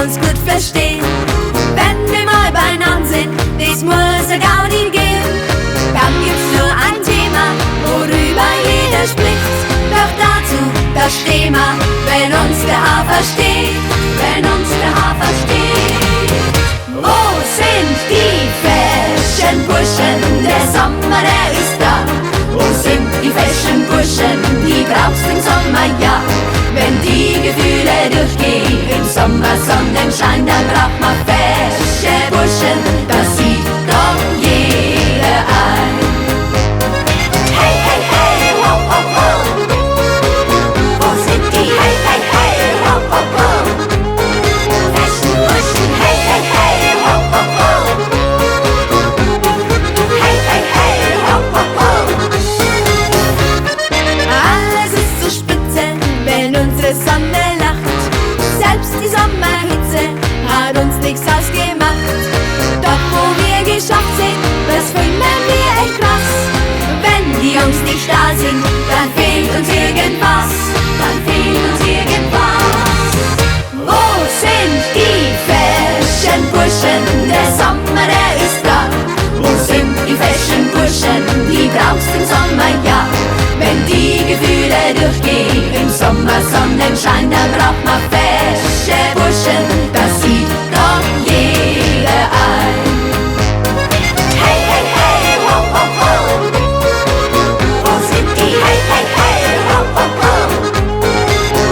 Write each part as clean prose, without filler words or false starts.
uns gut verstehen. Wenn wir mal beieinander sind, das muss eine Gaudi geben. Dann gibt's nur ein Thema, worüber jeder spricht. Doch dazu, da stehen wir, wenn uns der Hafer steht, wenn uns der Hafer steht. Wo sind die Fashion-Burschen? Der Sommer, der ist da. Wo sind die Fashion-Burschen? Die brauchst du im Sommer, ja. Wenn die Gefühle durchgehen im Sommer Sonnenschein, dann braucht man Fashion-Burschen. Das sieht doch jeder ein. Hey, hey, hey, ho, ho, ho. Wo sind die? Hey, hey, hey, ho, ho, ho. Fashion-Burschen, hey, hey, hey, ho, ho, ho. Hey, hey, hey, ho, ho, ho. Alles ist so spitze, wenn unsere Sonne lacht. Selbst die Sommerhitze hat uns nichts ausgemacht. Doch wo wir geschafft sind, das finden wir echt krass. Wenn die Jungs nicht da sind, dann fehlt uns irgendwas. Dann fehlt uns irgendwas. Wo sind die Fashion-Burschen? Der Sommer, der ist da. Wo sind die Fashion-Burschen? Die brauchst du im Sommer, ja. Wenn die Gefühle durchgehen im Sommer Sonnenschein, dann braucht man Fashion-Burschen. Das sieht doch jeder ein. Hey, hey, hey, ho, ho, ho. Wo sind die? Hey, hey, hey, ho, ho, ho.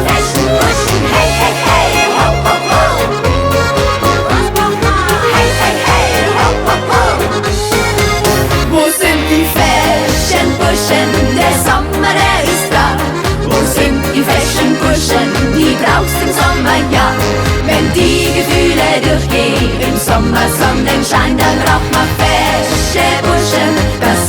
Fashion-Burschen, hey, hey, hey, ho, ho, ho. Was braucht man? Hey, hey, hey, ho, ho, ho. Wo sind die Fashion-Burschen? Der Sommer, der ist da. Wo sind die Fashion-Burschen? Die brauchst du im Sommer, ja. Wenn die Gefühle durchgehen im Sommer Sonnenschein, dann braucht man Fashion-Burschen. Das